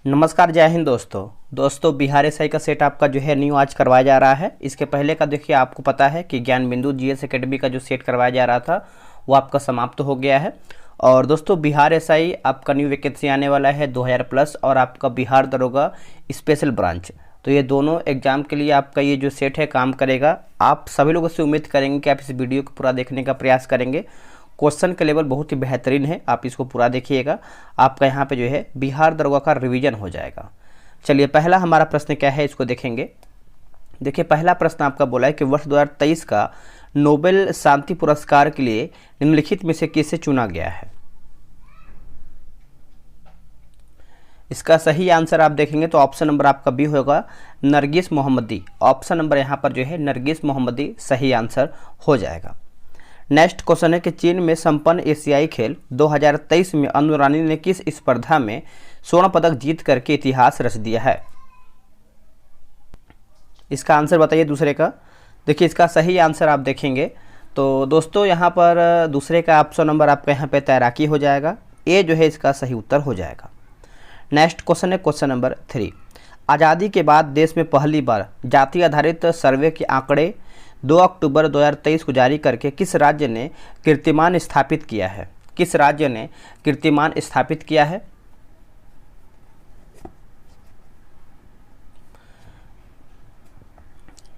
नमस्कार, जय हिंद दोस्तों बिहार एसआई का सेट आपका जो है न्यू आज करवाया जा रहा है। इसके पहले का देखिए आपको पता है कि ज्ञान बिंदु जीएस एकेडमी का जो सेट करवाया जा रहा था वो आपका समाप्त हो गया है। और दोस्तों बिहार एसआई आपका न्यू वैकेंसी आने वाला है 2000 प्लस और आपका बिहार दरोगा स्पेशल ब्रांच, तो ये दोनों एग्जाम के लिए आपका ये जो सेट है काम करेगा। आप सभी लोगों से उम्मीद करेंगे कि आप इस वीडियो को पूरा देखने का प्रयास करेंगे। क्वेश्चन का लेवल बहुत ही बेहतरीन है, आप इसको पूरा देखिएगा। आपका यहाँ पे जो है बिहार दरोगा का रिवीजन हो जाएगा। चलिए पहला हमारा प्रश्न क्या है इसको देखेंगे। देखिए पहला प्रश्न आपका बोला है कि वर्ष 2023 का नोबेल शांति पुरस्कार के लिए निम्नलिखित में से किसे चुना गया है। इसका सही आंसर आप देखेंगे तो ऑप्शन नंबर आपका बी होगा, नरगिस मोहम्मदी। ऑप्शन नंबर यहाँ पर जो है नरगिस मोहम्मदी सही आंसर हो जाएगा। नेक्स्ट क्वेश्चन है कि चीन में संपन्न एशियाई खेल 2023 में अनु रानी ने किस स्पर्धा में स्वर्ण पदक जीत करके इतिहास रच दिया है। इसका आंसर बताइए दूसरे का। देखिए इसका सही आंसर आप देखेंगे तो दोस्तों यहाँ पर दूसरे का ऑप्शन नंबर आपका यहाँ पे तैराकी हो जाएगा। ए जो है इसका सही उत्तर हो जाएगा। नेक्स्ट क्वेश्चन है क्वेश्चन नंबर 3। आज़ादी के बाद देश में पहली बार जाति आधारित सर्वे के आंकड़े 2 अक्टूबर 2023 को जारी करके किस राज्य ने कीर्तिमान स्थापित किया है। किस राज्य ने कीर्तिमान स्थापित किया है।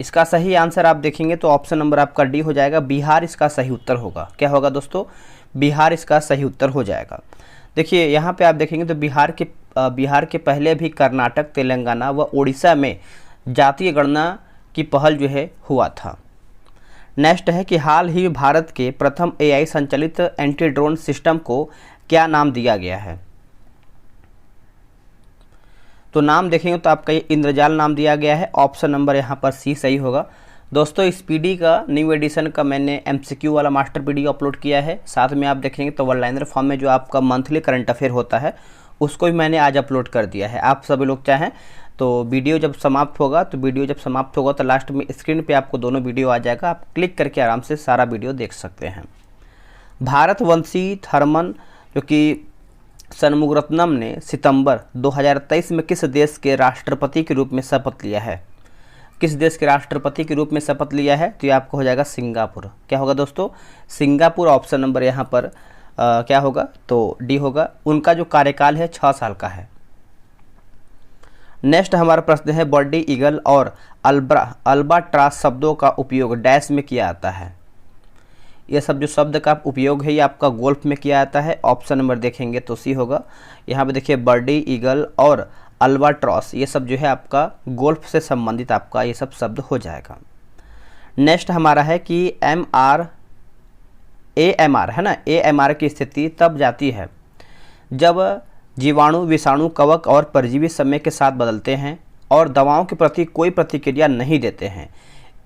इसका सही आंसर आप देखेंगे तो ऑप्शन नंबर आपका डी हो जाएगा, बिहार इसका सही उत्तर होगा। क्या होगा दोस्तों, बिहार इसका सही उत्तर हो जाएगा। देखिए यहाँ पे आप देखेंगे तो बिहार के पहले भी कर्नाटक, तेलंगाना व उड़ीसा में जातीय गणना की पहल जो है हुआ था। नेक्स्ट है कि हाल ही भारत के प्रथम एआई संचालित एंटी ड्रोन सिस्टम को क्या नाम दिया गया है। तो नाम देखेंगे तो आपका ये इंद्रजाल नाम दिया गया है। ऑप्शन नंबर यहाँ पर सी सही होगा। दोस्तों इस पीडी का न्यू एडिशन का मैंने एमसीक्यू वाला मास्टर पीडी अपलोड किया है। साथ में आप देखेंगे तो वन लाइनर फॉर्म में जो आपका मंथली करंट अफेयर होता है उसको भी मैंने आज अपलोड कर दिया है। आप सभी लोग चाहें तो वीडियो जब समाप्त होगा तो लास्ट में स्क्रीन पे आपको दोनों वीडियो आ जाएगा, आप क्लिक करके आराम से सारा वीडियो देख सकते हैं। भारतवंशी थर्मन जो कि षणमुगरत्नम ने सितंबर 2023 में किस देश के राष्ट्रपति के रूप में शपथ लिया है। किस देश के राष्ट्रपति के रूप में शपथ लिया है तो ये आपको हो जाएगा सिंगापुर। क्या होगा दोस्तों, सिंगापुर। ऑप्शन नंबर यहाँ पर क्या होगा तो डी होगा। उनका जो कार्यकाल है 6 साल का है। नेक्स्ट हमारा प्रश्न है बर्डी ईगल और अल्बाट्रास शब्दों का उपयोग डैश में किया जाता है। यह सब जो शब्द का उपयोग है ये आपका गोल्फ में किया जाता है। ऑप्शन नंबर देखेंगे तो सी होगा। यहाँ पे देखिए बर्डी ईगल और अल्बाट्रॉस ये सब जो है आपका गोल्फ से संबंधित आपका ये सब शब्द हो जाएगा। नेक्स्ट हमारा है कि AMR है ना, AMR की स्थिति तब जाती है जब जीवाणु, विषाणु, कवक और परजीवी समय के साथ बदलते हैं और दवाओं के प्रति कोई प्रतिक्रिया नहीं देते हैं।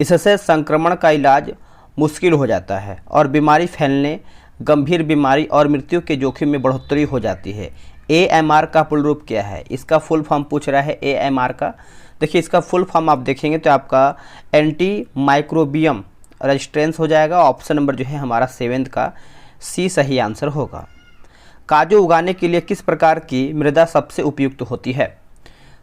इससे संक्रमण का इलाज मुश्किल हो जाता है और बीमारी फैलने, गंभीर बीमारी और मृत्यु के जोखिम में बढ़ोतरी हो जाती है। AMR का पूर्ण रूप क्या है। इसका फुल फॉर्म पूछ रहा है AMR का। देखिए इसका फुल फॉर्म आप देखेंगे तो आपका एंटी माइक्रोबियम रेजिस्टेंस हो जाएगा। ऑप्शन नंबर जो है हमारा 7 का सी सही आंसर होगा। काजू उगाने के लिए किस प्रकार की मृदा सबसे उपयुक्त होती है।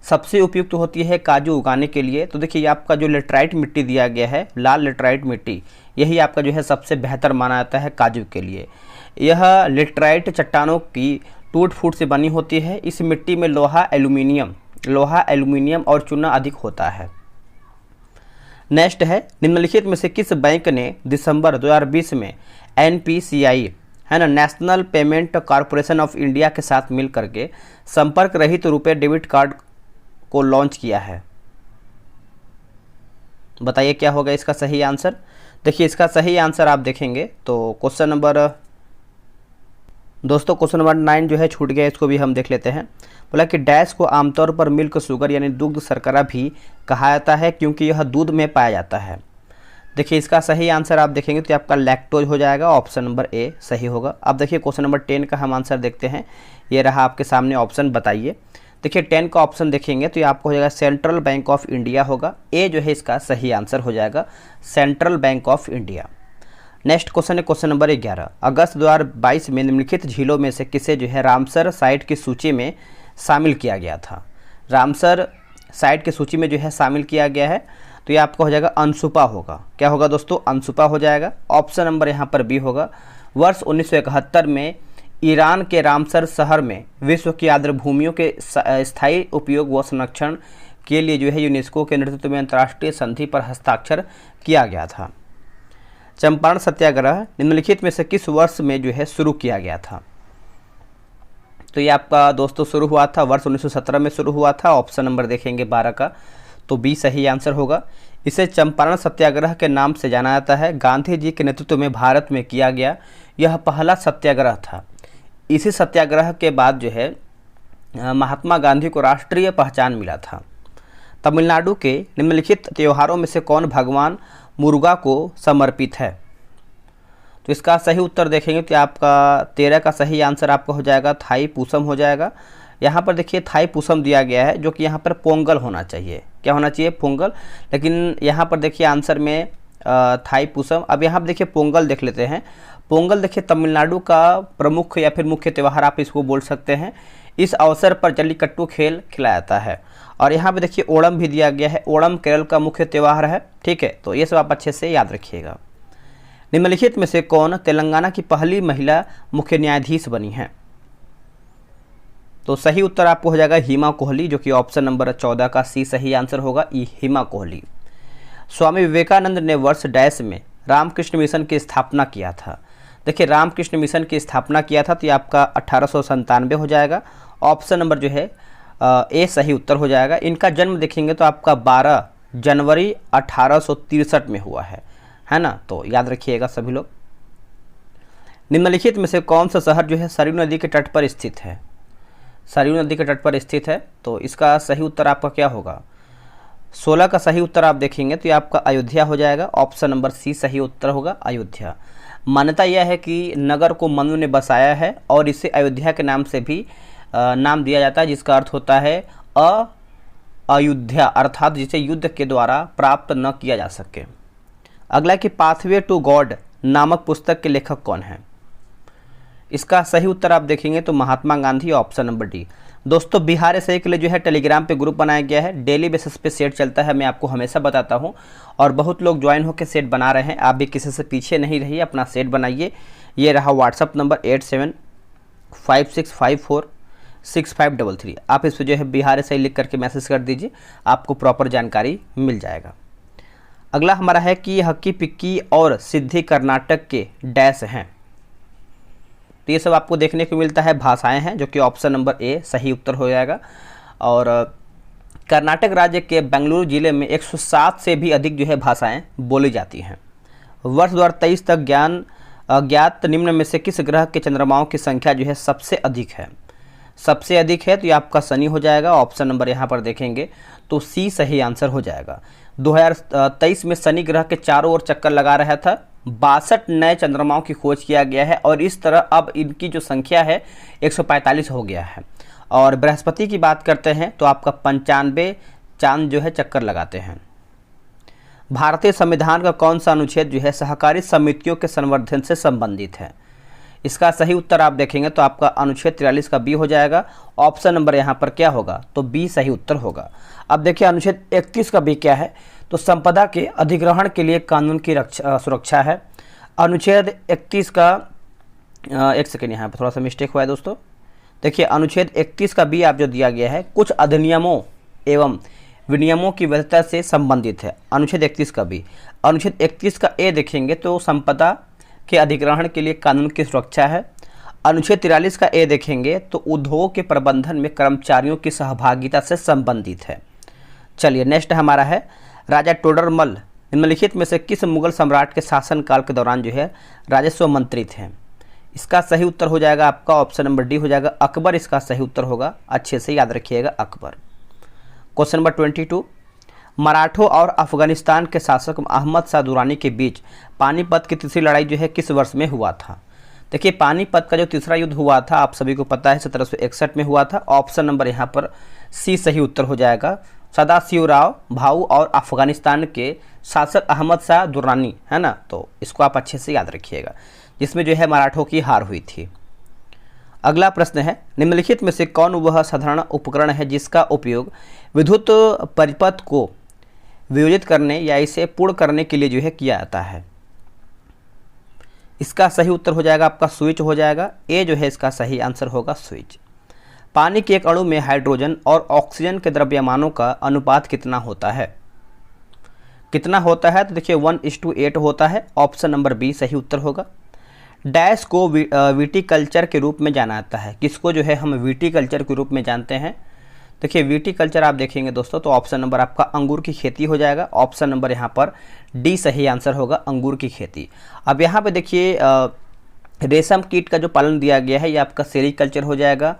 सबसे उपयुक्त होती है काजू उगाने के लिए तो देखिए आपका जो लेटराइट मिट्टी दिया गया है, लाल लेटराइट मिट्टी, यही आपका जो है सबसे बेहतर माना जाता है काजू के लिए। यह लेटराइट चट्टानों की टूट फूट से बनी होती है। इस मिट्टी में लोहा, एल्यूमिनियम और चूना अधिक होता है। नेक्स्ट है निम्नलिखित में से किस बैंक ने दिसंबर 2020 में NPCI है ना, national payment corporation of India के साथ मिल करके संपर्क रहित रुपए डेबिट कार्ड को लॉन्च किया है। बताइए क्या होगा इसका सही आंसर। देखिए इसका सही आंसर आप देखेंगे तो क्वेश्चन नंबर 9 जो है छूट गया, इसको भी हम देख लेते हैं। बोला कि डैश को आमतौर पर मिल्क शुगर यानी दुग्ध शर्करा भी कहा जाता है क्योंकि यह दूध में पाया जाता है। देखिए इसका सही आंसर आप देखेंगे तो आपका लैक्टोज हो जाएगा। ऑप्शन नंबर ए सही होगा। अब देखिए क्वेश्चन नंबर 10 का हम आंसर देखते हैं। ये रहा आपके सामने ऑप्शन, बताइए। देखिए 10 का ऑप्शन देखेंगे तो ये आपको हो जाएगा सेंट्रल बैंक ऑफ इंडिया होगा। ए जो है इसका सही आंसर हो जाएगा, central bank of India. Next question है क्वेश्चन नंबर 11। अगस्त 2022 में निम्नलिखित झीलों में से किसे जो है रामसर साइट की सूची में शामिल किया गया था। रामसर साइट की सूची में जो है शामिल किया गया है, तो ये आपका हो जाएगा अनसुपा होगा। क्या होगा दोस्तों? अनसुपा हो जाएगा। ऑप्शन नंबर यहाँ पर बी होगा। वर्ष 1971 में ईरान के रामसर शहर में विश्व की आर्द्रभूमियों के स्थायी उपयोग व संरक्षण के लिए जो है यूनेस्को के नेतृत्व में अंतर्राष्ट्रीय संधि पर हस्ताक्षर किया गया था। चंपारण सत्याग्रह निम्नलिखित में से किस वर्ष में जो है शुरू किया गया था? तो ये आपका दोस्तों शुरू हुआ था वर्ष 1917 में शुरू हुआ था। ऑप्शन नंबर देखेंगे 12 का, तो बी सही आंसर होगा। इसे चंपारण सत्याग्रह के नाम से जाना जाता है। गांधी जी के नेतृत्व में भारत में किया गया यह पहला सत्याग्रह था। इसी सत्याग्रह के बाद जो है महात्मा गांधी को राष्ट्रीय पहचान मिला था। तमिलनाडु के निम्नलिखित त्योहारों में से कौन भगवान मुरुगा को समर्पित है? तो इसका सही उत्तर देखेंगे तो आपका 13 का सही आंसर आपका हो जाएगा थाई पूसम हो जाएगा। यहाँ पर देखिए थाई पूसम दिया गया है, जो कि यहाँ पर पोंगल होना चाहिए। क्या होना चाहिए? पोंगल। लेकिन यहाँ पर देखिए आंसर में थाई पूसम। अब यहाँ पर देखिए पोंगल देख लेते हैं। पोंगल देखिए तमिलनाडु का प्रमुख या फिर मुख्य त्यौहार आप इसको बोल सकते हैं। इस अवसर पर जल्लीकट्टू खेल खिलाया जाता है। और यहाँ पे देखिए ओणम भी दिया गया है। ओणम केरल का मुख्य त्यौहार है। ठीक है, तो ये सब आप अच्छे से याद रखिएगा। निम्नलिखित में से कौन तेलंगाना की पहली महिला मुख्य न्यायाधीश बनी है? तो सही उत्तर आपको हो जाएगा हिमा कोहली, जो कि ऑप्शन नंबर 14 का सी सही आंसर होगा। हिमा कोहली। स्वामी विवेकानंद ने वर्ष डैश में रामकृष्ण मिशन की स्थापना किया था? देखिए रामकृष्ण मिशन की स्थापना किया था, तो ये आपका 1897 हो जाएगा। ऑप्शन नंबर जो है ए सही उत्तर हो जाएगा। इनका जन्म देखेंगे तो आपका 12 जनवरी 1863 में हुआ है ना? तो याद रखिएगा सभी लोग। निम्नलिखित में से कौन सा शहर जो है सरयू नदी के तट पर स्थित है? सरयू नदी के तट पर स्थित है, तो इसका सही उत्तर आपका क्या होगा? 16 का सही उत्तर आप देखेंगे तो ये आपका अयोध्या हो जाएगा। ऑप्शन नंबर सी सही उत्तर होगा, अयोध्या। मान्यता यह है कि नगर को मनु ने बसाया है और इसे अयोध्या के नाम से भी नाम दिया जाता है, जिसका अर्थ होता है अयोध्या, अर्थात जिसे युद्ध के द्वारा प्राप्त न किया जा सके। अगला कि पाथवे टू गॉड नामक पुस्तक के लेखक कौन है? इसका सही उत्तर आप देखेंगे तो Mahatma Gandhi, option number D. दोस्तों बिहार एसआई के लिए जो है टेलीग्राम पे ग्रुप बनाया गया है। डेली बेसिस पे सेट चलता है, मैं आपको हमेशा बताता हूँ, और बहुत लोग ज्वाइन होकर सेट बना रहे हैं। आप भी किसी से पीछे नहीं रहिए, अपना सेट बनाइए। ये रहा व्हाट्सअप नंबर 8756546533। आप इस पर जो है बिहार एसआई लिख करके मैसेज कर दीजिए, आपको प्रॉपर जानकारी मिल जाएगा। अगला हमारा है कि हक्की पिक्की और सिद्धि कर्नाटक के डैश हैं? तो ये सब आपको देखने को मिलता है भाषाएं हैं, जो कि ऑप्शन नंबर ए सही उत्तर हो जाएगा। और कर्नाटक राज्य के बेंगलुरु जिले में 107 से भी अधिक जो है भाषाएं बोली जाती हैं। वर्ष 2023 तक अज्ञात निम्न में से किस ग्रह के चंद्रमाओं की संख्या जो है सबसे अधिक है? सबसे अधिक है तो ये आपका शनि हो जाएगा। ऑप्शन नंबर यहाँ पर देखेंगे तो सी सही आंसर हो जाएगा। 2023 में शनि ग्रह के चारों ओर चक्कर लगा रहा था। 62 नए चंद्रमाओं की खोज किया गया है और इस तरह अब इनकी जो संख्या है 145 हो गया है। और बृहस्पति की बात करते हैं तो आपका 95 चांद जो है चक्कर लगाते हैं। भारतीय संविधान का कौन सा अनुच्छेद जो है सहकारी समितियों के संवर्धन से संबंधित है? इसका सही उत्तर आप देखेंगे तो आपका अनुच्छेद 43 का बी हो जाएगा। ऑप्शन नंबर यहाँ पर क्या होगा? तो बी सही उत्तर होगा। अब देखिए अनुच्छेद 31 का बी क्या है? तो संपदा के अधिग्रहण के लिए कानून की सुरक्षा है। अनुच्छेद 31 का एक सेकेंड, यहाँ पर थोड़ा सा मिस्टेक हुआ है दोस्तों। देखिए अनुच्छेद 31 का बी आप जो दिया गया है कुछ अधिनियमों एवं विनियमों की वैधता से संबंधित है। अनुच्छेद 31 का बी। अनुच्छेद 31 का ए देखेंगे तो संपदा के अधिग्रहण के लिए कानून की सुरक्षा है। अनुच्छेद 43 का ए देखेंगे तो उद्योग के प्रबंधन में कर्मचारियों की सहभागिता से संबंधित है। चलिए नेक्स्ट हमारा है राजा टोडरमल निम्नलिखित में से किस मुगल सम्राट के शासनकाल के दौरान जो है राजस्व मंत्री थे? इसका सही उत्तर हो जाएगा आपका ऑप्शन नंबर डी हो जाएगा, अकबर इसका सही उत्तर होगा। अच्छे से याद रखिएगा अकबर। क्वेश्चन नंबर 22, मराठों और अफगानिस्तान के शासक अहमद शाह दुरानी के बीच पानीपत की तीसरी लड़ाई जो है किस वर्ष में हुआ था? देखिए पानीपत का जो तीसरा युद्ध हुआ था आप सभी को पता है 1761 में हुआ था। ऑप्शन नंबर यहाँ पर सी सही उत्तर हो जाएगा। सदाशिवराव भाऊ और अफगानिस्तान के शासक अहमद शाह दुर्रानी, है ना? तो इसको आप अच्छे से याद रखिएगा, जिसमें जो है मराठों की हार हुई थी। अगला प्रश्न है, निम्नलिखित में से कौन वह साधारण उपकरण है जिसका उपयोग विद्युत परिपथ को वियोजित करने या इसे पूर्ण करने के लिए जो है किया जाता है? इसका सही उत्तर हो जाएगा आपका स्विच हो जाएगा। ए जो है इसका सही आंसर होगा स्विच। पानी के एक अणु में हाइड्रोजन और ऑक्सीजन के द्रव्यमानों का अनुपात कितना होता है? कितना होता है? तो देखिए 1:8 होता है। ऑप्शन नंबर बी सही उत्तर होगा। डैश को विटीकल्चर के रूप में जाना जाता है। किसको जो है हम विटीकल्चर के रूप में जानते हैं? देखिए विटीकल्चर आप देखेंगे दोस्तों तो ऑप्शन नंबर आपका अंगूर की खेती हो जाएगा। ऑप्शन नंबर यहाँ पर डी सही आंसर होगा, अंगूर की खेती। अब यहाँ पे देखिए रेशम कीट का जो पालन दिया गया है ये आपका सेरीकल्चर हो जाएगा।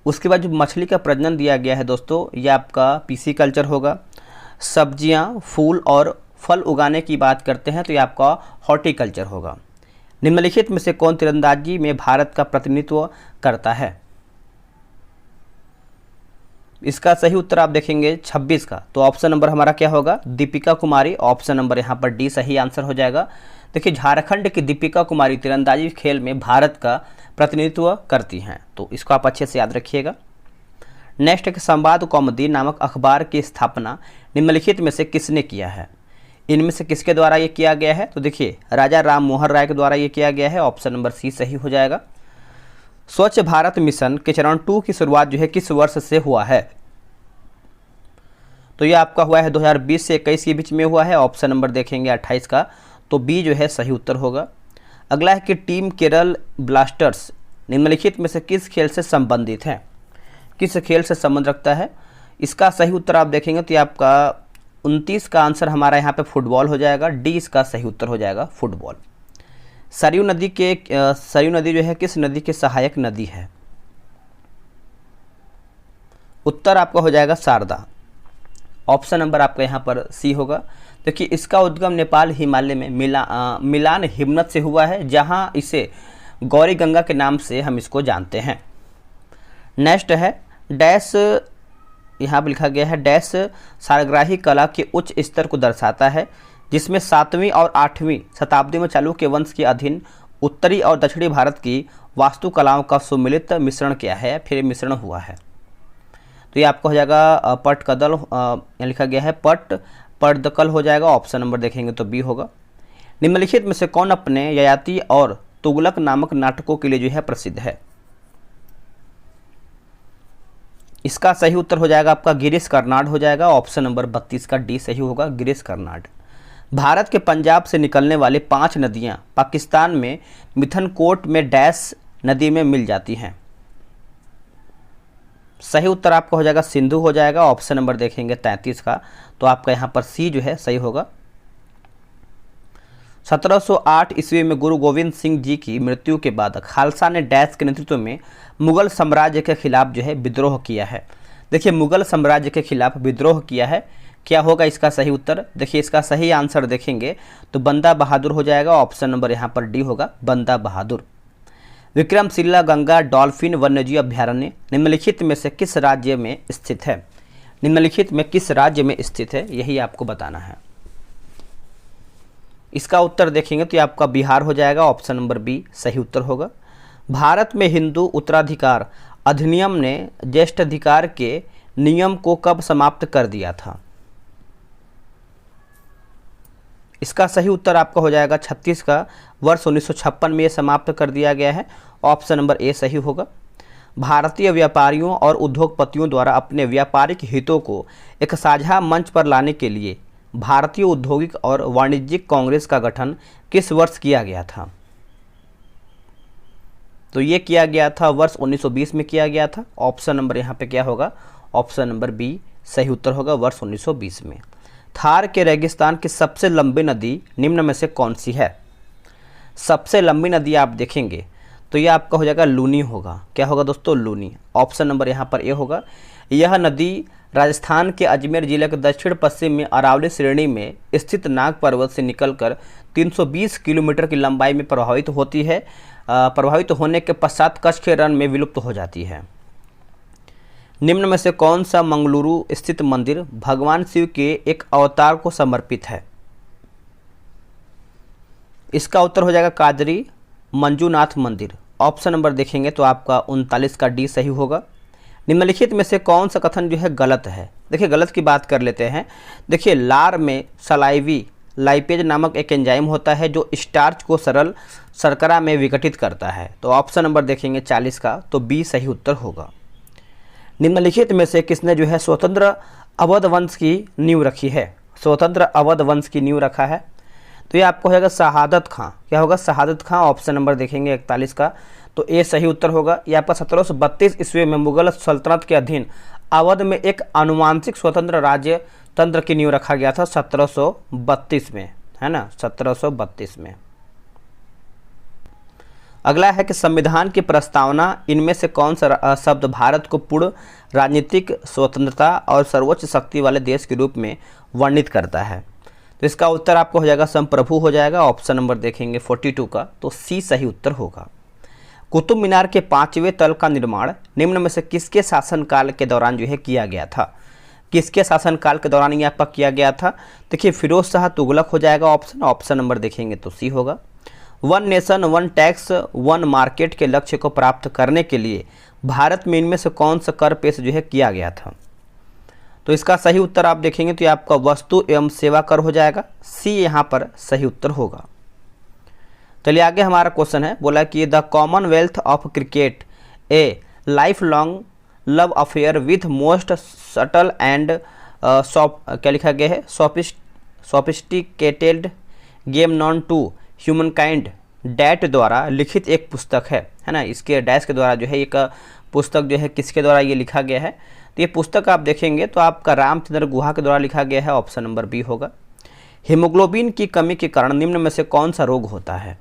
उसके बाद जो मछली का प्रजनन दिया गया है दोस्तों ये आपका पीसी कल्चर होगा। सब्जियाँ, फूल और फल उगाने की बात करते हैं तो ये आपका हॉर्टिकल्चर होगा। निम्नलिखित में से कौन तीरंदाजी में भारत का प्रतिनिधित्व करता है? इसका सही उत्तर आप देखेंगे 26 का, तो ऑप्शन नंबर हमारा क्या होगा? दीपिका कुमारी। ऑप्शन नंबर यहाँ पर डी सही आंसर हो जाएगा। देखिए झारखंड की दीपिका कुमारी तीरंदाजी खेल में भारत का प्रतिनिधित्व करती हैं, तो इसको आप अच्छे से याद रखिएगा। नेक्स्ट है कि संवाद कौमुदी नामक अखबार की स्थापना निम्नलिखित में से किसने किया है? इनमें से किसके द्वारा ये किया गया है? तो देखिए राजा राम मोहन राय के द्वारा ये किया गया है। ऑप्शन नंबर सी सही हो जाएगा। स्वच्छ भारत मिशन के चरण 2 की शुरुआत जो है किस वर्ष से हुआ है? तो ये आपका हुआ है 2020 से 21 के बीच में हुआ है। ऑप्शन नंबर देखेंगे 28 का, तो बी जो है सही उत्तर होगा। अगला है कि टीम केरल ब्लास्टर्स निम्नलिखित में से किस खेल से संबंधित है? किस खेल से संबंध रखता है? इसका सही उत्तर आप देखेंगे तो ये आपका 29 का आंसर हमारा यहाँ पे फुटबॉल हो जाएगा। डी इसका सही उत्तर हो जाएगा फुटबॉल। सरयू नदी जो है किस नदी की सहायक नदी है? उत्तर आपका हो जाएगा शारदा। ऑप्शन नंबर आपका यहाँ पर सी होगा। देखिए इसका उद्गम नेपाल हिमालय में मिलान हिमनद से हुआ है, जहाँ इसे गौरी गंगा के नाम से हम इसको जानते हैं। नेक्स्ट है डैश, यहाँ पर लिखा गया है डैश सारग्राही कला के उच्च स्तर को दर्शाता है, जिसमें 7वीं और 8वीं शताब्दी में चालुक्य वंश के अधीन उत्तरी और दक्षिणी भारत की वास्तुकलाओं का सुमिलित मिश्रण किया है, फिर मिश्रण हुआ है। तो ये आपका हो जाएगा पटकदल, यहाँ लिखा गया है पटदकल हो जाएगा। ऑप्शन नंबर देखेंगे तो बी होगा। निम्नलिखित में से कौन अपने ययाति और तुगलक नामक नाटकों के लिए जो है प्रसिद्ध है? इसका सही उत्तर हो जाएगा आपका गिरीश कर्नाड हो जाएगा। ऑप्शन नंबर 32 का डी सही होगा, गिरीश कर्नाड। भारत के पंजाब से निकलने वाली 5 नदियां पाकिस्तान में मिथनकोट में डैश नदी में मिल जाती हैं। सही उत्तर आपका हो जाएगा सिंधु हो जाएगा। ऑप्शन नंबर देखेंगे 33 का, तो आपका यहाँ पर सी जो है सही होगा। 1708 ईस्वी में गुरु गोविंद सिंह जी की मृत्यु के बाद खालसा ने डैश के नेतृत्व में मुगल साम्राज्य के खिलाफ जो है विद्रोह किया है। देखिए मुगल साम्राज्य के खिलाफ विद्रोह किया है, क्या होगा इसका सही उत्तर? देखिए इसका सही आंसर देखेंगे तो बंदा बहादुर हो जाएगा। ऑप्शन नंबर यहाँ पर डी होगा, बंदा बहादुर। विक्रमशिला गंगा डॉल्फिन वन्यजीव अभ्यारण्य निम्नलिखित में से किस राज्य में स्थित है? निम्नलिखित में किस राज्य में स्थित है यही आपको बताना है। इसका उत्तर देखेंगे तो ये आपका बिहार हो जाएगा। ऑप्शन नंबर बी सही उत्तर होगा। भारत में हिंदू उत्तराधिकार अधिनियम ने ज्येष्ठाधिकार के नियम को कब समाप्त कर दिया था? इसका सही उत्तर आपका हो जाएगा 36 का, वर्ष 1956 में ये समाप्त कर दिया गया है। ऑप्शन नंबर ए सही होगा। भारतीय व्यापारियों और उद्योगपतियों द्वारा अपने व्यापारिक हितों को एक साझा मंच पर लाने के लिए भारतीय औद्योगिक और वाणिज्यिक कांग्रेस का गठन किस वर्ष किया गया था? तो ये किया गया था वर्ष 1920 में किया गया था। ऑप्शन नंबर यहाँ पे क्या होगा? ऑप्शन नंबर बी सही उत्तर होगा, वर्ष 1920 में। थार के रेगिस्तान की सबसे लंबी नदी निम्न में से कौन सी है? सबसे लंबी नदी आप देखेंगे तो ये आपका हो जाएगा लूनी होगा। क्या होगा दोस्तों? लूनी। ऑप्शन नंबर यहाँ पर ए होगा। यह नदी राजस्थान के अजमेर जिले के दक्षिण पश्चिम में अरावली श्रेणी में स्थित नाग पर्वत से निकलकर 320 किलोमीटर की लंबाई में प्रभावित होती है। प्रभावित होने के पश्चात कच्छ के रण में विलुप्त हो जाती है। निम्न में से कौन सा मंगलुरु स्थित मंदिर भगवान शिव के एक अवतार को समर्पित है? इसका उत्तर हो जाएगा कादरी मंजुनाथ मंदिर। ऑप्शन नंबर देखेंगे तो आपका 39 का डी सही होगा। निम्नलिखित में से कौन सा कथन जो है गलत है? देखिए गलत की बात कर लेते हैं। देखिए लार में सलाइवी लाइपेज नामक एक एंजाइम होता है जो स्टार्च को सरल शर्करा में विघटित करता है। तो ऑप्शन नंबर देखेंगे 40 का, तो बी सही उत्तर होगा। निम्नलिखित में से किसने जो है स्वतंत्र अवध वंश की नींव रखी है? स्वतंत्र अवध वंश की नींव रखा है तो ये आपको हो जाएगा शहादत खां। क्या होगा? शहादत खां। ऑप्शन नंबर देखेंगे 41 का, तो ए सही उत्तर होगा। ये आपका 1732 ईस्वी में मुगल सल्तनत के अधीन अवध में एक आनुवांशिक स्वतंत्र राज्य तंत्र की नींव रखा गया था 1732 में, है ना, 1732 में। अगला है कि संविधान की प्रस्तावना इनमें से कौन सा शब्द भारत को पूर्ण राजनीतिक स्वतंत्रता और सर्वोच्च शक्ति वाले देश के रूप में वर्णित करता है? तो इसका उत्तर आपको हो जाएगा संप्रभु हो जाएगा। ऑप्शन नंबर देखेंगे 42 का, तो सी सही उत्तर होगा। कुतुब मीनार के 5वें तल का निर्माण निम्न में से किसके शासनकाल के दौरान जो है किया गया था? किसके शासनकाल के दौरान ये आपका किया गया था? देखिए फिरोज शाह तुगलक हो जाएगा ऑप्शन नंबर देखेंगे तो सी होगा। One nation one tax one market के लक्ष्य को प्राप्त करने के लिए भारत में इनमें से कौन सा कर पेश जो है किया गया था? तो इसका सही उत्तर आप देखेंगे तो ये आपका वस्तु एवं सेवा कर हो जाएगा। सी यहाँ पर सही उत्तर होगा। चलिए आगे हमारा क्वेश्चन है, बोला कि the Commonwealth of cricket a lifelong love affair with most subtle and क्या लिखा गया है, sophisticated game known to humankind dash द्वारा लिखित एक पुस्तक है ना। इसके डैश के द्वारा जो है एक पुस्तक जो है किसके द्वारा ये लिखा गया है? तो ये पुस्तक आप देखेंगे तो आपका रामचंद्र गुहा के द्वारा लिखा गया है। ऑप्शन नंबर बी होगा। हीमोग्लोबिन की कमी के कारण निम्न में से कौन सा रोग होता है?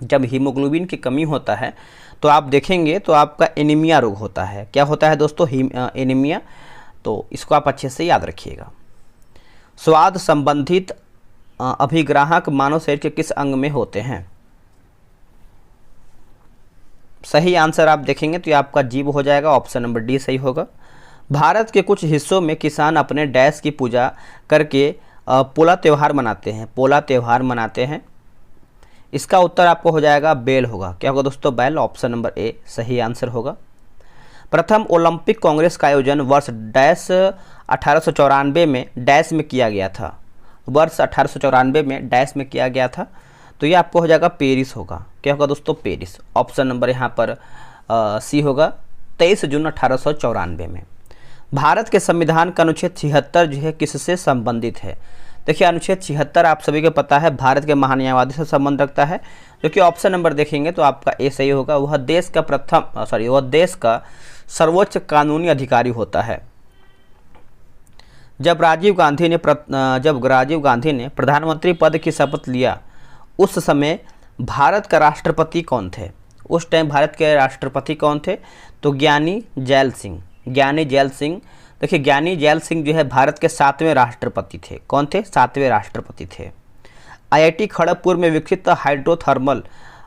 जब हीमोग्लोबिन की कमी होता है तो आप देखेंगे तो आपका एनीमिया रोग होता है। क्या होता है दोस्तों? एनीमिया। तो इसको आप अच्छे से याद रखिएगा। स्वाद संबंधित अभिग्राहक मानव शरीर के किस अंग में होते हैं? सही आंसर आप देखेंगे तो ये आपका जीभ हो जाएगा। ऑप्शन नंबर डी सही होगा। भारत के कुछ हिस्सों में किसान अपने डैश की पूजा करके पोला त्यौहार मनाते हैं। पोला त्यौहार मनाते हैं। इसका उत्तर आपको हो जाएगा बेल होगा। क्या होगा दोस्तों? बैल। ऑप्शन नंबर ए सही आंसर होगा। प्रथम ओलंपिक कांग्रेस का आयोजन वर्ष डैश 1894 में डैश में किया गया था। वर्ष 1894 में डैश में किया गया था, तो ये आपको हो जाएगा पेरिस होगा। क्या होगा दोस्तों? पेरिस। ऑप्शन नंबर यहाँ पर सी होगा। 23 जून 1894 में। भारत के संविधान का अनुच्छेद 76 जो है किससे संबंधित है? देखिए अनुच्छेद 76 आप सभी को पता है भारत के महान्यायवादी से संबंध रखता है, जो कि ऑप्शन नंबर देखेंगे तो आपका ए सही होगा। वह देश का सर्वोच्च कानूनी अधिकारी होता है। जब राजीव गांधी ने प्रधानमंत्री पद की शपथ लिया उस समय भारत का राष्ट्रपति कौन थे? उस टाइम भारत के राष्ट्रपति कौन थे? तो ज्ञानी जैल सिंह। ज्ञानी जैल सिंह। देखिए ज्ञानी जैल सिंह जो है भारत के 7वें राष्ट्रपति थे। कौन थे? 7वें राष्ट्रपति थे। आईआईटी खड़गपुर में विकसित हाइड्रोथर्मल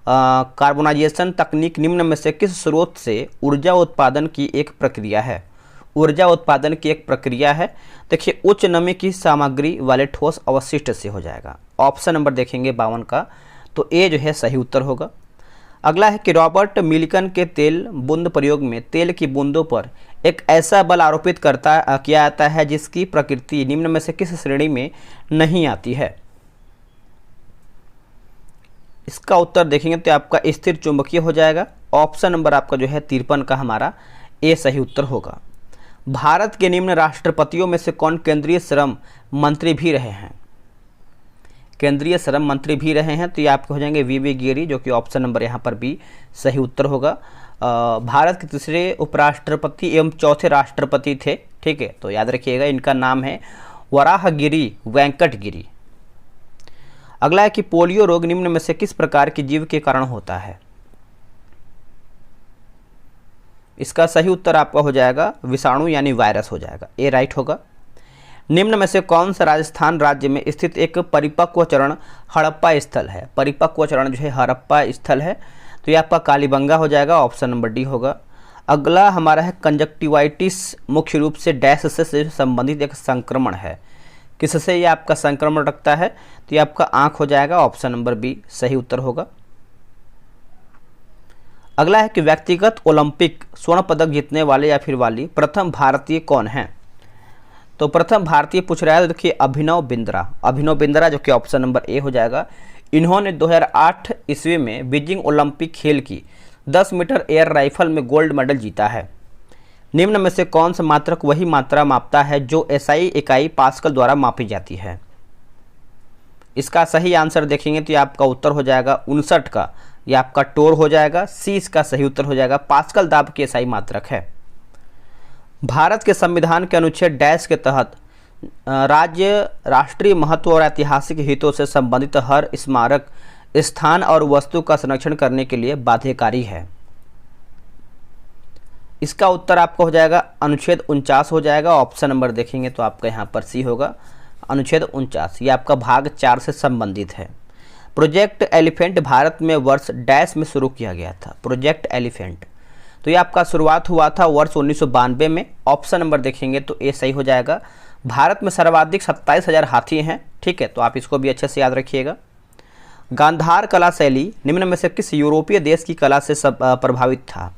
कार्बोनाइजेशन तकनीक निम्न में से किस स्रोत से ऊर्जा उत्पादन की एक प्रक्रिया है? ऊर्जा उत्पादन की एक प्रक्रिया है। देखिए उच्च नमी की सामग्री वाले ठोस अवशिष्ट से हो जाएगा। ऑप्शन नंबर देखेंगे 52 का, तो ए जो है सही उत्तर होगा। अगला है कि रॉबर्ट मिल्टन के तेल बूंद प्रयोग में तेल की बूंदों पर एक ऐसा बल आरोपित किया जाता है जिसकी प्रकृति निम्न में से किस श्रेणी में नहीं आती है? इसका उत्तर देखेंगे तो आपका स्थिर चुंबकीय हो जाएगा। ऑप्शन नंबर आपका जो है 53 का हमारा ए सही उत्तर होगा। भारत के निम्न राष्ट्रपतियों में से कौन केंद्रीय श्रम मंत्री भी रहे हैं? केंद्रीय श्रम मंत्री भी रहे हैं, तो ये आपके हो जाएंगे वीवी गिरी, जो कि ऑप्शन नंबर यहाँ पर भी सही उत्तर होगा। भारत के तीसरे उपराष्ट्रपति एवं चौथे राष्ट्रपति थे। ठीक है, तो याद रखिएगा इनका नाम है वराहगिरी वेंकटगिरी। अगला है कि पोलियो रोग निम्न में से किस प्रकार की जीव के कारण होता है? इसका सही उत्तर आपका हो जाएगा विषाणु यानी वायरस हो जाएगा। ए राइट होगा। निम्न में से कौन सा राजस्थान राज्य में स्थित एक परिपक्व चरण हड़प्पा स्थल है? परिपक्व चरण जो है हड़प्पा स्थल है, तो ये आपका कालीबंगा हो जाएगा। ऑप्शन नंबर डी होगा। अगला हमारा है कंजक्टिवाइटिस मुख्य रूप से डैश से संबंधित एक संक्रमण है। किससे ये आपका संक्रमण रखता है? तो ये आपका आँख हो जाएगा। ऑप्शन नंबर बी सही उत्तर होगा। अगला है कि व्यक्तिगत ओलंपिक स्वर्ण पदक जीतने वाले या फिर वाली प्रथम भारतीय कौन हैं? तो प्रथम भारतीय पूछ रहा है, देखिए अभिनव बिंद्रा। अभिनव बिंद्रा जो कि ऑप्शन नंबर ए हो जाएगा। इन्होंने 2008 ईस्वी में बीजिंग ओलंपिक खेल की 10 मीटर एयर राइफल में गोल्ड मेडल जीता है। निम्न में से कौन सा मात्रक वही मात्रा मापता है जो एसआई इकाई पास्कल द्वारा मापी जाती है? इसका सही आंसर देखेंगे तो ये आपका उत्तर हो जाएगा 59 का, यह आपका टोर हो जाएगा। सी इसका सही उत्तर हो जाएगा। पास्कल दाब की एसआई मात्रक है। भारत के संविधान के अनुच्छेद डैश के तहत राज्य राष्ट्रीय महत्व और ऐतिहासिक हितों से संबंधित हर स्मारक, स्थान और वस्तु का संरक्षण करने के लिए बाध्यकारी है। इसका उत्तर आपका हो जाएगा अनुच्छेद 49 हो जाएगा। ऑप्शन नंबर देखेंगे तो आपका यहाँ पर सी होगा, अनुच्छेद 49। ये आपका भाग 4 से संबंधित है। प्रोजेक्ट एलिफेंट भारत में वर्ष डैश में शुरू किया गया था। प्रोजेक्ट एलिफेंट तो ये आपका शुरुआत हुआ था वर्ष 1992 में। ऑप्शन नंबर देखेंगे तो ए सही हो जाएगा। भारत में सर्वाधिक 27,000 हाथी हैं, ठीक है, तो आप इसको भी अच्छे से याद रखिएगा। गांधार कला शैली निम्न में से किस यूरोपीय देश की कला से प्रभावित था?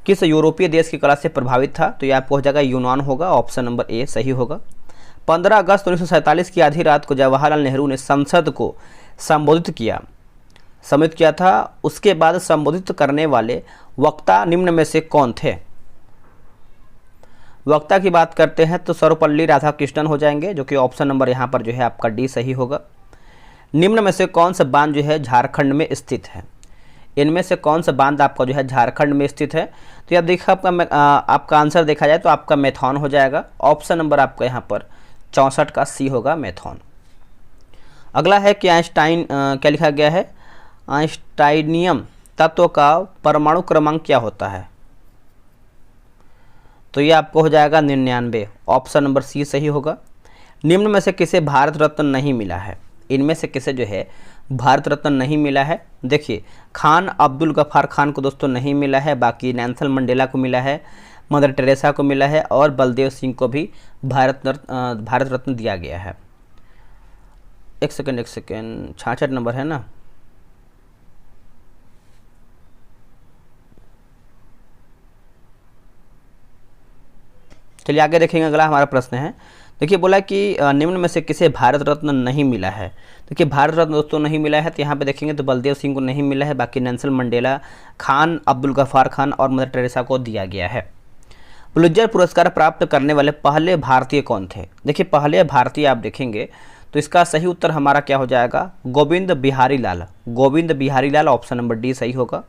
किस यूरोपीय देश की कला से प्रभावित था? तो ये आपको हो जाएगा यूनान होगा। ऑप्शन नंबर ए सही होगा। 15 अगस्त 1947 की आधी रात को जवाहरलाल नेहरू ने संसद को संबोधित किया था। उसके बाद संबोधित करने वाले वक्ता निम्न में से कौन थे? वक्ता की बात करते हैं तो सर्वपल्ली राधाकृष्णन हो जाएंगे, जो कि ऑप्शन नंबर यहाँ पर जो है आपका डी सही होगा। निम्न में से कौन सा बांध जो है झारखंड में स्थित है? इनमें से कौन सा बांध आपका जो है झारखंड में स्थित है? तो यह देखा आपका आंसर देखा जाए तो आपका मैथॉन हो जाएगा। ऑप्शन नंबर आपका यहाँ पर 64 का सी होगा, मैथॉन। अगला है कि आइंस्टाइन क्या लिखा गया है? आइंस्टाइनियम तत्व का परमाणु क्रमांक क्या होता है? तो ये आपको हो जाएगा 99। ऑप्शन नंबर सी सही होगा। निम्न में से किसे भारत रत्न नहीं मिला है? इनमें से किसे जो है भारत रत्न नहीं मिला है? देखिए खान अब्दुल गफ्फार खान को दोस्तों नहीं मिला है, बाकी नेल्सन मंडेला को मिला है, मदर टेरेसा को मिला है और बलदेव सिंह को भी भारत रत्न दिया गया है। एक सेकेंड 66 नंबर है ना। चलिए आगे देखेंगे। अगला हमारा प्रश्न है, देखिए बोला कि निम्न में से किसे भारत रत्न नहीं मिला है? देखिए भारत रत्न दोस्तों नहीं मिला है, तो यहाँ पे देखेंगे तो बलदेव सिंह को नहीं मिला है, बाकी नेल्सन मंडेला, खान अब्दुल गफ्फार खान और मदर टेरेसा को दिया गया है। पुलित्जर पुरस्कार प्राप्त करने वाले पहले भारतीय कौन थे? देखिए पहले भारतीय आप देखेंगे तो इसका सही उत्तर हमारा क्या हो जाएगा? गोविंद बिहारी लाल। गोविंद बिहारी लाल, ऑप्शन नंबर डी सही होगा।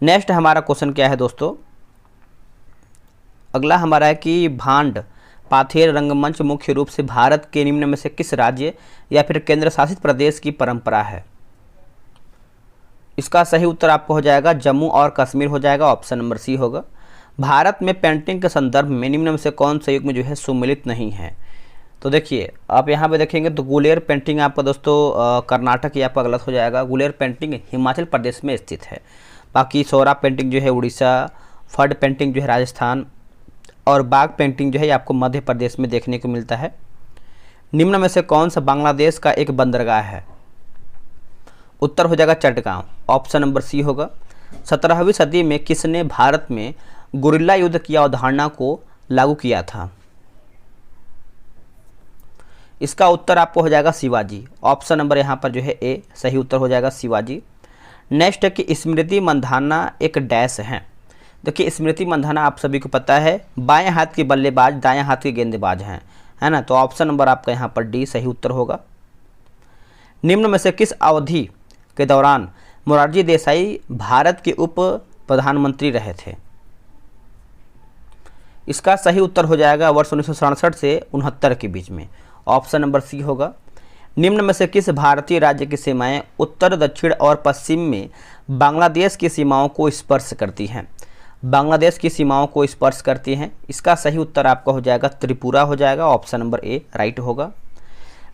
नेक्स्ट हमारा क्वेश्चन क्या है दोस्तों? अगला हमारा है कि भांड पाथेर रंगमंच मुख्य रूप से भारत के निम्न में से किस राज्य या फिर केंद्र शासित प्रदेश की परंपरा है? इसका सही उत्तर आपको हो जाएगा जम्मू और कश्मीर हो जाएगा। ऑप्शन नंबर सी होगा। भारत में पेंटिंग के संदर्भ में निम्न में से कौन सा युग में जो है सुमिलित नहीं है? तो देखिए आप यहाँ पे देखेंगे तो गुलेर पेंटिंग आपका दोस्तों कर्नाटक या आपका गलत हो जाएगा। गुलेर पेंटिंग हिमाचल प्रदेश में स्थित है। बाकी सोरा पेंटिंग जो है उड़ीसा, फड पेंटिंग जो है राजस्थान और बाग पेंटिंग जो है आपको मध्य प्रदेश में देखने को मिलता है। निम्न में से कौन सा बांग्लादेश का एक बंदरगाह है? उत्तर हो जाएगा चटगांव। ऑप्शन नंबर सी होगा। 17वीं सदी में किसने भारत में गुरिल्ला युद्ध की अवधारणा को लागू किया था? इसका उत्तर आपको हो जाएगा शिवाजी। ऑप्शन नंबर यहाँ पर जो है ए सही उत्तर हो जाएगा, शिवाजी। नेक्स्ट है कि स्मृति मंधाना एक डैश है। देखिए स्मृति मंधाना आप सभी को पता है बाएं हाथ की बल्लेबाज दाएं हाथ की गेंदबाज हैं, है ना। तो ऑप्शन नंबर आपका यहाँ पर डी सही उत्तर होगा। निम्न में से किस अवधि के दौरान मोरारजी देसाई भारत के उप प्रधानमंत्री रहे थे? इसका सही उत्तर हो जाएगा वर्ष 1967 से 69 के बीच में। ऑप्शन नंबर सी होगा। निम्न में से किस भारतीय राज्य की सीमाएं उत्तर, दक्षिण और पश्चिम में बांग्लादेश की सीमाओं को स्पर्श करती हैं? बांग्लादेश की सीमाओं को स्पर्श करती हैं। इसका सही उत्तर आपका हो जाएगा त्रिपुरा हो जाएगा। ऑप्शन नंबर ए राइट होगा।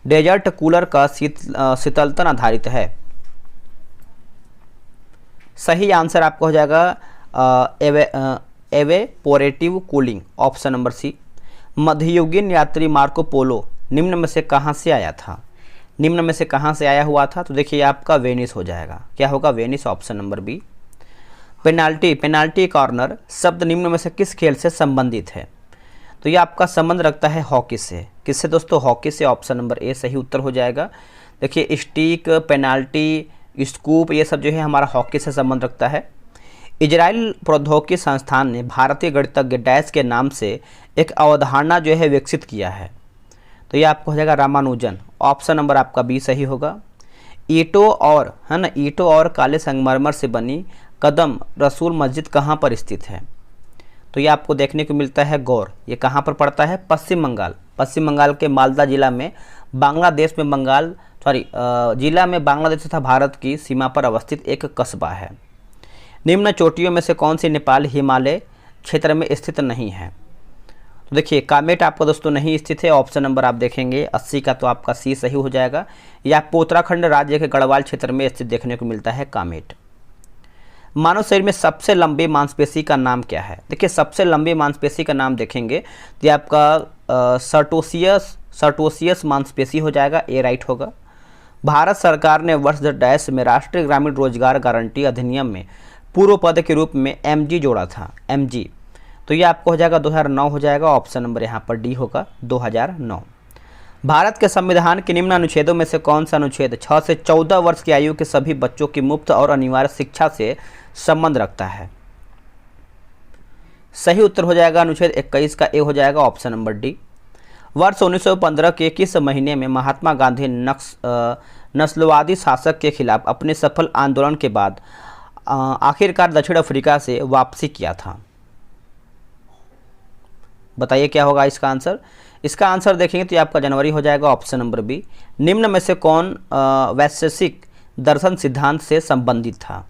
डेजर्ट कूलर का शीतलतन आधारित है। सही आंसर आपका हो जाएगा evaporative cooling. Option number C. मध्ययुगीन यात्री मार्को पोलो निम्न में से कहाँ से आया था? निम्न में से कहाँ से आया हुआ था? तो देखिए आपका वेनिस हो जाएगा। क्या होगा? Venice. Option number B. Penalty corner शब्द निम्न में से किस खेल से संबंधित है? तो ये आपका संबंध रखता है हॉकी से। किससे दोस्तों? हॉकी से। ऑप्शन नंबर ए सही उत्तर हो जाएगा। देखिए स्टिक, पेनाल्टी, स्कूप ये सब जो है हमारा हॉकी से संबंध रखता है। इजराइल प्रौद्योगिकी संस्थान ने भारतीय गणितज्ञ डैश के नाम से एक अवधारणा जो है विकसित किया है। तो ये आपको हो जाएगा रामानुजन। ऑप्शन नंबर आपका बी सही होगा। ईंटों और काले संगमरमर से बनी कदम रसूल मस्जिद कहाँ पर स्थित है? तो ये आपको देखने को मिलता है गौर। ये कहाँ पर पड़ता है? पश्चिम बंगाल के मालदा जिला में जिला में बांग्लादेश तथा भारत की सीमा पर अवस्थित एक कस्बा है। निम्न चोटियों में से कौन सी नेपाल हिमालय क्षेत्र में स्थित नहीं है? तो देखिए कामेट आपका दोस्तों नहीं स्थित है। ऑप्शन नंबर आप देखेंगे 80 का, तो आपका सी सही हो जाएगा। यह आपको उत्तराखंड राज्य के गढ़वाल क्षेत्र में स्थित देखने को मिलता है कामेट। मानव शरीर में सबसे लंबी मांसपेशी का नाम क्या है? देखिए सबसे लंबी मांसपेशी का नाम देखेंगे तो आपका सर्टोसियस मांसपेशी हो जाएगा। ए राइट होगा। भारत सरकार ने वर्ष 2010 में राष्ट्रीय ग्रामीण रोजगार गारंटी अधिनियम में पूर्व पद के रूप में एमजी जोड़ा था। एमजी तो ये आपको हो जाएगा 2009 हो जाएगा। ऑप्शन नंबर यहाँ पर डी होगा 2009। भारत के संविधान के निम्न अनुच्छेदों में से कौन सा अनुच्छेद 6 से 14 वर्ष की आयु के सभी बच्चों की मुफ्त और अनिवार्य शिक्षा से संबंध रखता है? सही उत्तर हो जाएगा अनुच्छेद 21 का ए हो जाएगा। Option number D. वर्ष 1915 के किस महीने में महात्मा गांधी नस्लवादी शासक के खिलाफ अपने सफल आंदोलन के बाद आखिरकार दक्षिण अफ्रीका से वापसी किया था? बताइए क्या होगा इसका आंसर? इसका आंसर देखेंगे तो ये आपका जनवरी हो जाएगा। Option number B. निम्न में से कौन वैशेषिक दर्शन सिद्धांत से संबंधित था?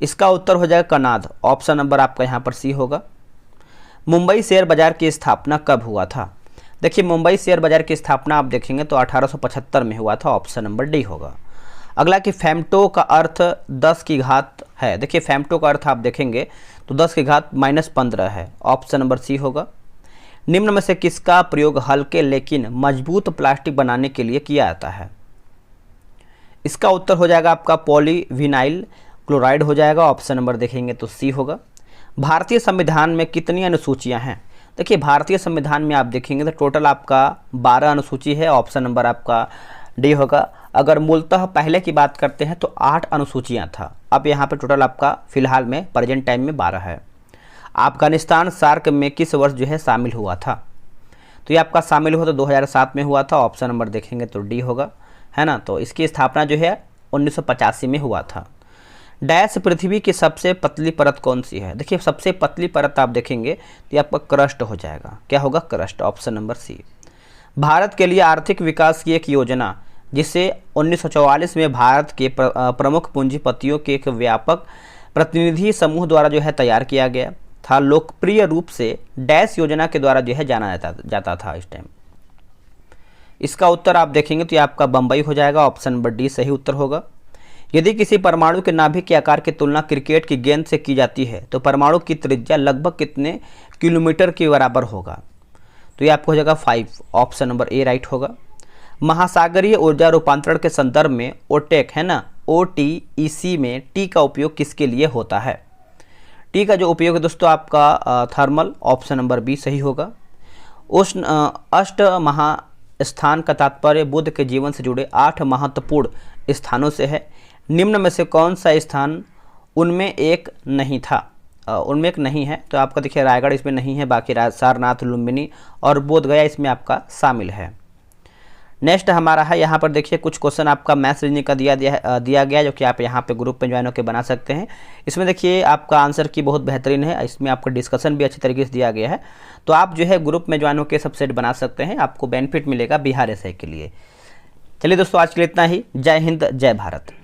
इसका उत्तर हो जाएगा कनाद। ऑप्शन नंबर आपका यहाँ पर सी होगा। मुंबई शेयर बाजार की स्थापना कब हुआ था? देखिए मुंबई शेयर बाजार की स्थापना आप देखेंगे तो 1875 में हुआ था। ऑप्शन नंबर डी होगा। अगला कि फेम्टो का अर्थ 10 की घात है। देखिए फेम्टो का अर्थ आप देखेंगे तो 10 की घात -15 है। ऑप्शन नंबर सी होगा। निम्न में से किसका प्रयोग हल्के लेकिन मजबूत प्लास्टिक बनाने के लिए किया जाता है? इसका उत्तर हो जाएगा आपका पॉलीविनाइल क्लोराइड हो जाएगा। ऑप्शन नंबर देखेंगे तो सी होगा। भारतीय संविधान में कितनी अनुसूचियां हैं? देखिए भारतीय संविधान में आप देखेंगे तो टोटल आपका 12 अनुसूची है। ऑप्शन नंबर आपका डी होगा। अगर मूलतः पहले की बात करते हैं तो 8 अनुसूचियां था। अब यहाँ पे टोटल आपका फिलहाल में प्रेजेंट टाइम में 12 है। अफगानिस्तान सार्क में किस वर्ष जो है शामिल हुआ था? तो ये आपका शामिल हुआ तो 2007 में हुआ था। ऑप्शन नंबर देखेंगे तो डी होगा, है ना। तो इसकी स्थापना जो है 1985 में हुआ था। डैश पृथ्वी की सबसे पतली परत कौन सी है? देखिए सबसे पतली परत आप देखेंगे तो ये आपका क्रस्ट हो जाएगा। क्या होगा? Crust. Option number C. Bharat के लिए आर्थिक विकास की एक योजना जिसे 1944 में भारत के प्रमुख पूंजीपतियों के एक व्यापक प्रतिनिधि समूह द्वारा जो है तैयार किया गया था, लोकप्रिय रूप से डैश योजना के द्वारा जो है जाना जाता था इस टाइम। इसका उत्तर आप देखेंगे तो ये आपका बम्बई हो जाएगा। ऑप्शन नंबर डी सही उत्तर होगा। यदि किसी परमाणु के नाभिक के आकार की तुलना क्रिकेट की गेंद से की जाती है तो परमाणु की त्रिज्या लगभग कितने किलोमीटर के बराबर होगा? तो ये आपको हो जाएगा 5। ऑप्शन नंबर ए राइट होगा। महासागरीय ऊर्जा रूपांतरण के संदर्भ में ओटेक, है ना, OTEC में टी का उपयोग किसके लिए होता है? टी का जो उपयोग है दोस्तों आपका थर्मल। ऑप्शन नंबर बी सही होगा। अष्ट महास्थान का तात्पर्य बुद्ध के जीवन से जुड़े 8 महत्वपूर्ण स्थानों से है। निम्न में से कौन सा स्थान उनमें एक नहीं था? उनमें एक नहीं है तो आपका देखिए रायगढ़ इसमें नहीं है, बाकी सारनाथ, लुम्बिनी और बोधगया इसमें आपका शामिल है। नेक्स्ट हमारा है यहाँ पर देखिए कुछ क्वेश्चन आपका मैथ्स रीजनिंग का दिया गया जो कि आप यहाँ पे ग्रुप में ज्वाइन होकर बना सकते हैं। इसमें देखिए आपका आंसर की बहुत बेहतरीन है, इसमें आपका डिस्कशन भी अच्छी तरीके से दिया गया है, तो आप जो है ग्रुप में ज्वाइन होकर सब सेट बना सकते हैं, आपको बेनिफिट मिलेगा बिहार एसआई के लिए। चलिए दोस्तों आज के लिए इतना ही। जय हिंद, जय भारत।